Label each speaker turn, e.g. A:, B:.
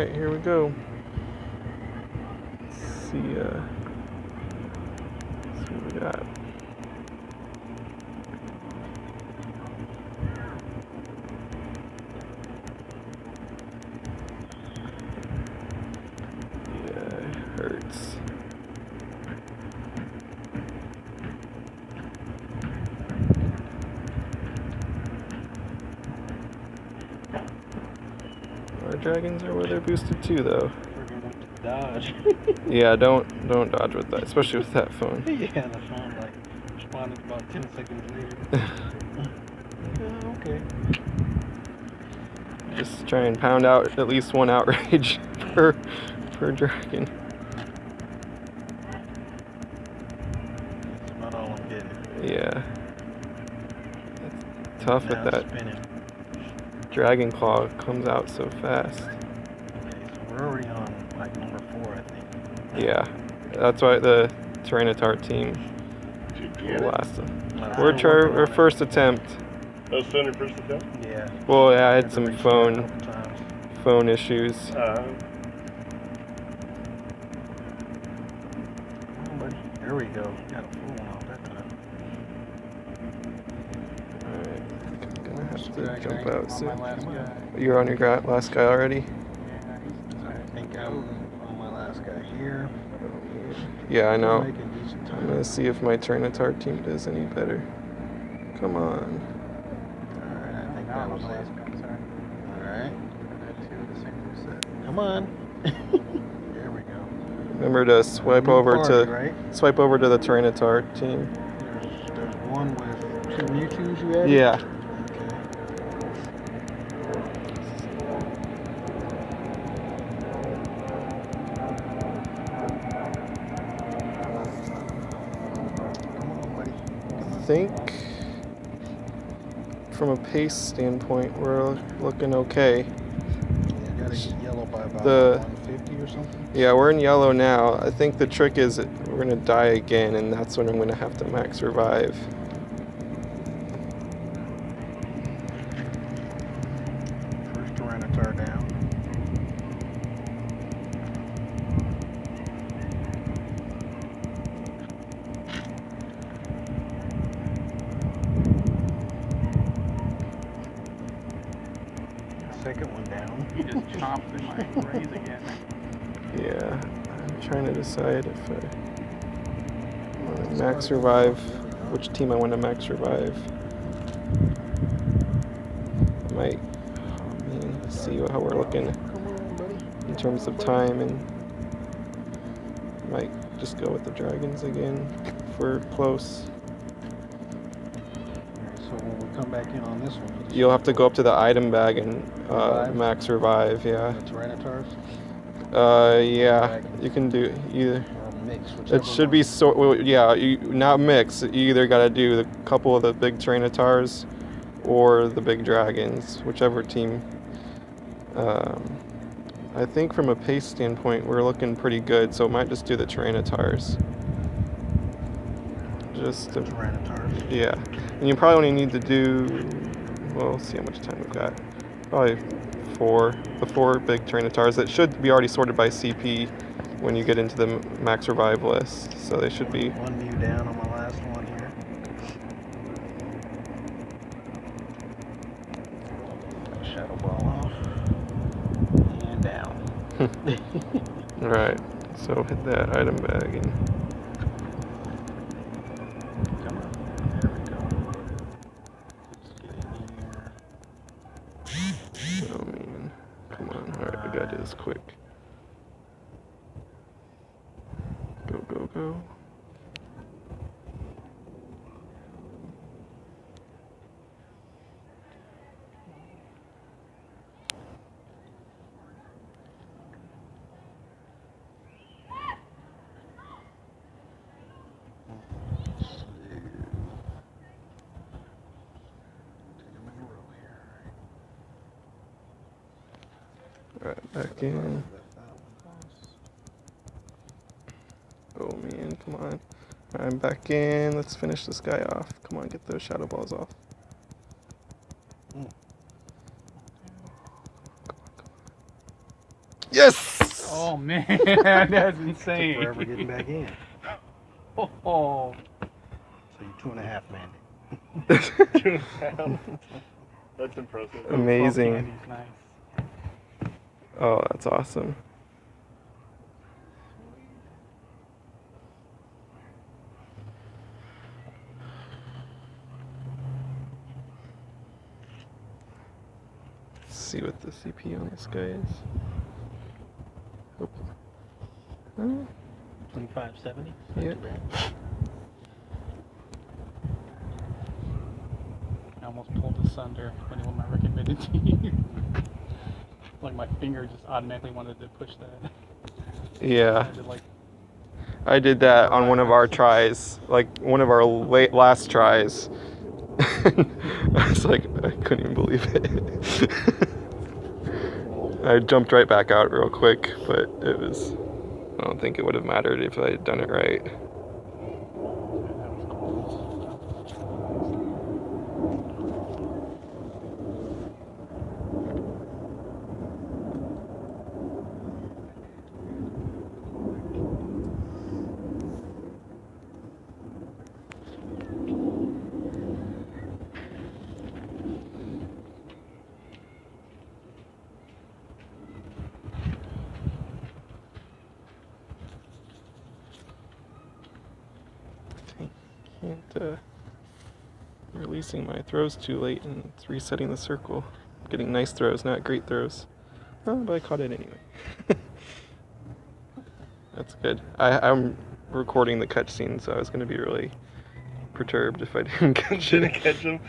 A: Alright, here we go. Let's see what we got. Yeah, it hurts. Our dragons are where they're boosted too, though.
B: We're gonna have to dodge.
A: Yeah, don't dodge with that, especially with that phone.
B: Yeah, the phone like responded about 10 seconds later. Okay.
A: Just try and pound out at least one outrage per dragon.
B: That's about all I'm getting.
A: Yeah. It's tough
B: Now
A: with that.
B: Spinning.
A: Dragon Claw comes out so fast.
B: Okay, so we're already on like number 4, I think.
A: Yeah. That's why the Tyranitar team will last them. We're our first attempt.
C: That was your first attempt?
B: Yeah.
A: Well, yeah, I had some
B: Reached
A: phone
B: out a couple times.
A: issues.
B: There we go. Got a full one off that time.
A: Alright, I'm gonna have to jump out soon.
B: You're
A: You're on your last guy already?
B: I think I'm on my last guy here.
A: Yeah, I know.
B: Making decent time.
A: I'm gonna see if my Tyranitar team does any better. Come on.
B: Alright, I think that was last guy. Sorry. Alright. Come on. There we go.
A: Remember to swipe over
B: party,
A: to
B: right?
A: swipe over to the Tyranitar team.
B: There's one with 2 Mewtwo's you added?
A: Yeah. I think from a pace standpoint, we're looking okay.
B: Yeah, gotta get yellow by about
A: The-
B: 150 or something.
A: Yeah, we're in yellow now. I think the trick is we're gonna die again, and that's when I'm gonna have to max revive.
B: First Tyranitar down. Second one down.
D: He just chomped in my raise again.
A: Yeah, I'm trying to decide if I want to max revive, which team I want to max revive. I might see how we're looking in terms of time, and might just go with the dragons again for close.
B: So when we come back in on this one,
A: You'll have to go up to the item bag and max revive, yeah.
B: the Tyranitars
A: Yeah, you can do either.
B: or mix,
A: It should be not mix. You either got to do the couple of the big Tyranitars or the big dragons, whichever team. I think from a pace standpoint, we're looking pretty good, so I might just do the Tyranitars. Just to,
B: Tyranitars.
A: yeah, and you probably only need to do. Well, let's see how much time we've got. Probably the four big Tyranitars that should be already sorted by CP when you get into the max revive list. So they should be.
B: One Mew down on my last one here. Shadow Ball off. And down.
A: Alright, so hit that item bag and.
B: Come on. There we go. Let's get in here.
A: Oh man. Come on. Alright, we gotta do this quick. Go, go, go. Alright, back in. Oh man, come on. I'm back in. Let's finish this guy off. Come on, get those shadow balls off. Yes!
D: Oh man, that's
B: Took
D: insane.
B: forever getting back in.
D: Oh,
B: So you're 2.5 man.
C: 2.5. That's impressive.
A: Amazing.
D: Candy's nice.
A: Oh, that's awesome. Let's see what the CP on this guy is. Oops.
B: 2570.
A: Yeah.
D: I almost pulled asunder when I recommended to you. Like my finger just automatically wanted to push that.
A: Yeah.
D: I had to, like,
A: I did that on one of our tries, like one of our last tries. I was like, I couldn't even believe it. I jumped right back out real quick, but it was, I don't think it would have mattered if I had done it right.
D: that was cool.
A: Can't, releasing my throws too late and it's resetting the circle. Getting nice throws, not great throws. Oh, but I caught it anyway. That's good. I'm recording the cutscene, so I was going to be really perturbed if I didn't catch
C: Didn't
A: it.
C: catch him.